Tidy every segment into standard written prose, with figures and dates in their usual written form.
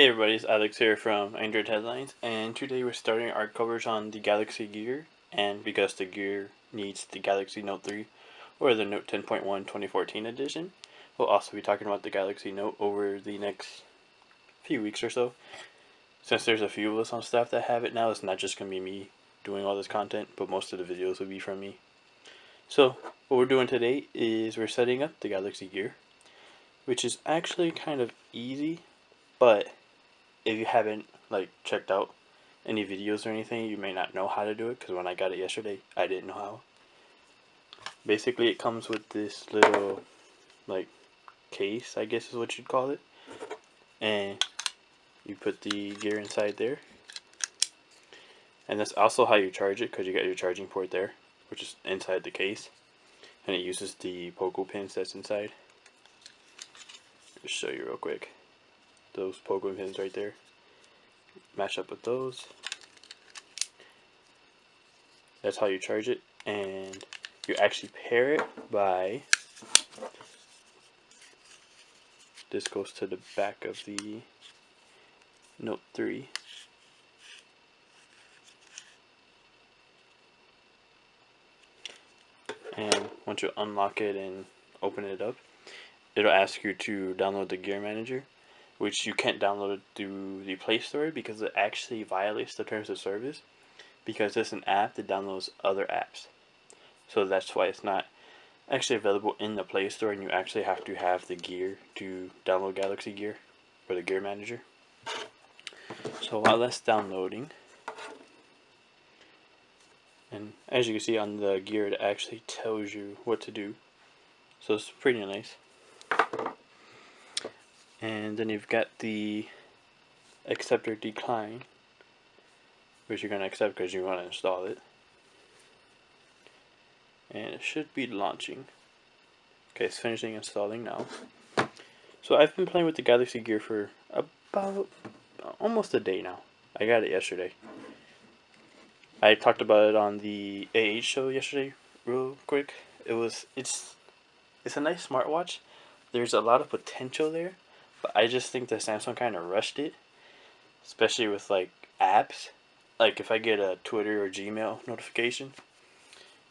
Hey everybody, it's Alex here from Android Headlines, and today we're starting our coverage on the Galaxy Gear, and because the Gear needs the Galaxy Note 3 or the Note 10.1 2014 edition, we'll also be talking about the Galaxy Note over the next few weeks or so. Since there's a few of us on staff that have it now, it's not just going to be me doing all this content, but most of the videos will be from me. So, what we're doing today is we're setting up the Galaxy Gear, which is actually kind of easy, but if you haven't checked out any videos or anything, you may not know how to do it, because when I got it yesterday, I didn't know how. Basically, it comes with this little case, I guess is what you'd call it, and you put the gear inside there, and that's also how you charge it, because you got your charging port there, which is inside the case, and it uses the pogo pins that's inside. Just show you real quick. Those pogo pins right there match up with those. That's how you charge it, and you actually pair it by, this goes to the back of the Note 3. And once you unlock it and open it up, it'll ask you to download the Gear Manager, which you can't download it through the Play Store because it actually violates the terms of service, because it's an app that downloads other apps. So that's why it's not actually available in the Play Store, and you actually have to have the Gear to download Galaxy Gear or the Gear Manager. So while that's downloading, and as you can see on the Gear, it actually tells you what to do, so it's pretty nice. And then you've got the accept or decline, which you're going to accept because you want to install it, and it should be launching. Okay, it's finishing installing now. So I've been playing with the Galaxy Gear for about almost a day now. I got it yesterday. I talked about it on the AH show yesterday real quick. It's a nice smartwatch. There's a lot of potential there, but I just think that Samsung kind of rushed it, especially with apps. Like if I get a Twitter or Gmail notification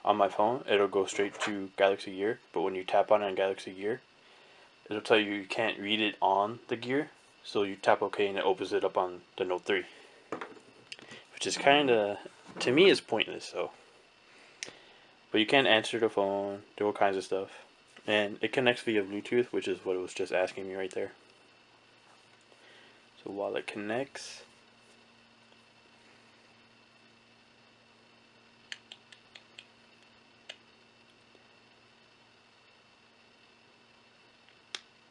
on my phone, it'll go straight to Galaxy Gear, but when you tap on it on Galaxy Gear, it'll tell you can't read it on the Gear, so you tap OK and it opens it up on the Note 3. Which is kind of, to me, is pointless, so. But you can answer the phone, do all kinds of stuff. And it connects via Bluetooth, which is what it was just asking me right there. So while it connects,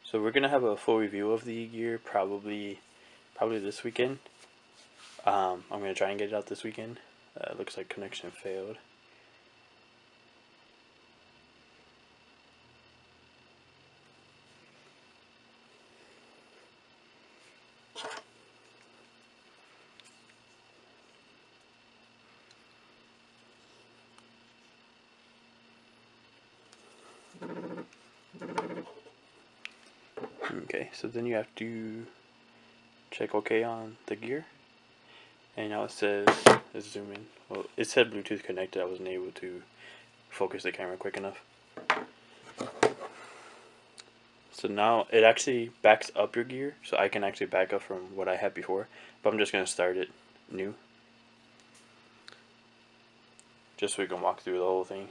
so we're gonna have a full review of the Gear probably this weekend. I'm gonna try and get it out this weekend. Looks like connection failed. Okay, so then you have to check OK on the Gear, and now it says, let's zoom in. Well, it said Bluetooth connected. I wasn't able to focus the camera quick enough. So now it actually backs up your Gear, so I can actually back up from what I had before, but I'm just going to start it new, just so we can walk through the whole thing.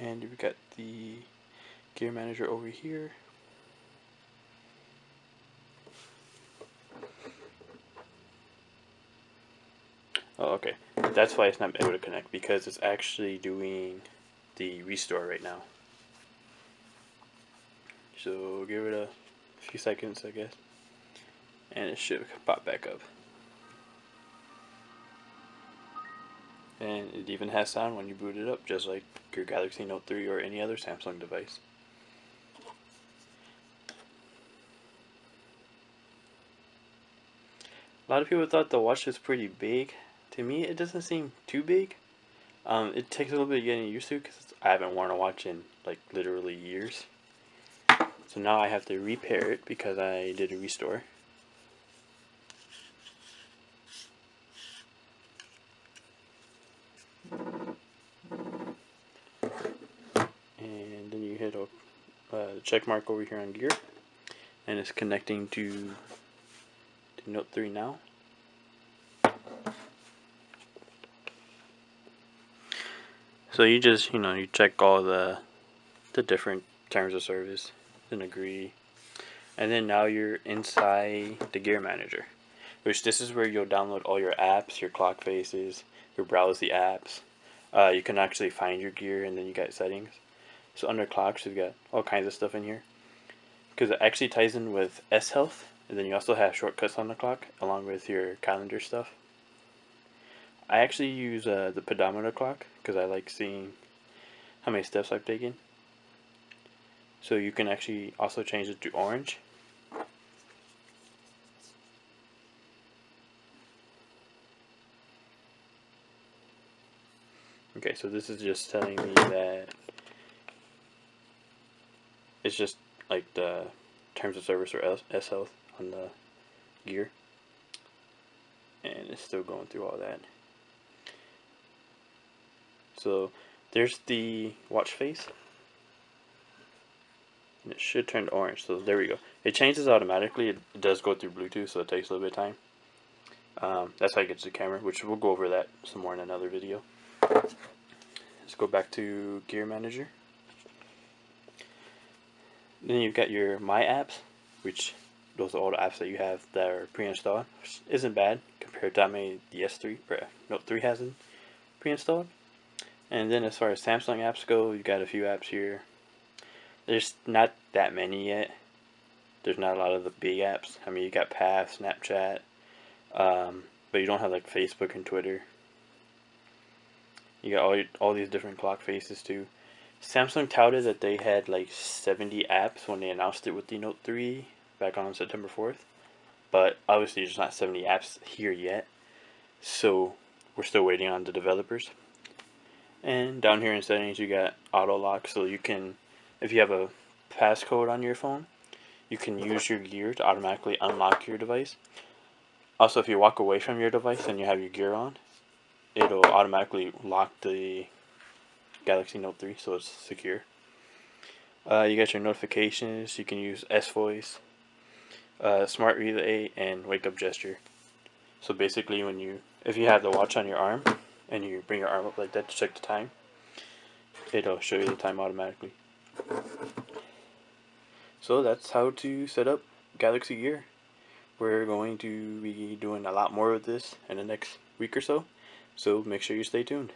And we've got the Gear Manager over here. Oh, okay. That's why it's not able to connect, because it's actually doing the restore right now. So give it a few seconds, I guess, and it should pop back up. And it even has sound when you boot it up, just like your Galaxy Note 3 or any other Samsung device. A lot of people thought the watch was pretty big. To me, it doesn't seem too big. It takes a little bit of getting used to because I haven't worn a watch in like literally years. So now I have to repair it because I did a restore. And then you hit the check mark over here on gear, and it's connecting to the Note 3 now. So you just, you check all the different terms of service and agree. And then now you're inside the gear manager, which this is where you'll download all your apps, your clock faces, you browse the apps. You can actually find your gear, and then you got settings. So under clocks, you've got all kinds of stuff in here. Because it actually ties in with S Health, and then you also have shortcuts on the clock along with your calendar stuff. I actually use the pedometer clock because I like seeing how many steps I've taken. So you can actually also change it to orange. Okay, so this is just telling me that it's just like the terms of service or S Health on the gear. And it's still going through all that. So there's the watch face. And it should turn to orange. So there we go. It changes automatically. It does go through Bluetooth, so it takes a little bit of time. That's how it gets to the camera, which we'll go over that some more in another video. Let's go back to Gear Manager. Then you've got your My Apps, which those are all the apps that you have that are pre-installed, which isn't bad compared to how many the S3 Note 3 has pre-installed. And then as far as Samsung apps go, you've got a few apps here. There's not that many yet. There's not a lot of the big apps. I mean, you got Path, Snapchat, but you don't have like Facebook and Twitter. You got all these different clock faces too. Samsung touted that they had like 70 apps when they announced it with the Note 3 back on September 4th. But obviously there's not 70 apps here yet. So we're still waiting on the developers. And down here in settings you got auto lock, so you can, if you have a passcode on your phone, you can use your gear to automatically unlock your device. Also, if you walk away from your device and you have your gear on, it'll automatically lock the Galaxy Note 3 so it's secure. You got your notifications. You can use S-Voice, Smart Relay, and Wake Up Gesture. So basically, if you have the watch on your arm and you bring your arm up like that to check the time, it'll show you the time automatically. So that's how to set up Galaxy Gear. We're going to be doing a lot more of this in the next week or so make sure you stay tuned.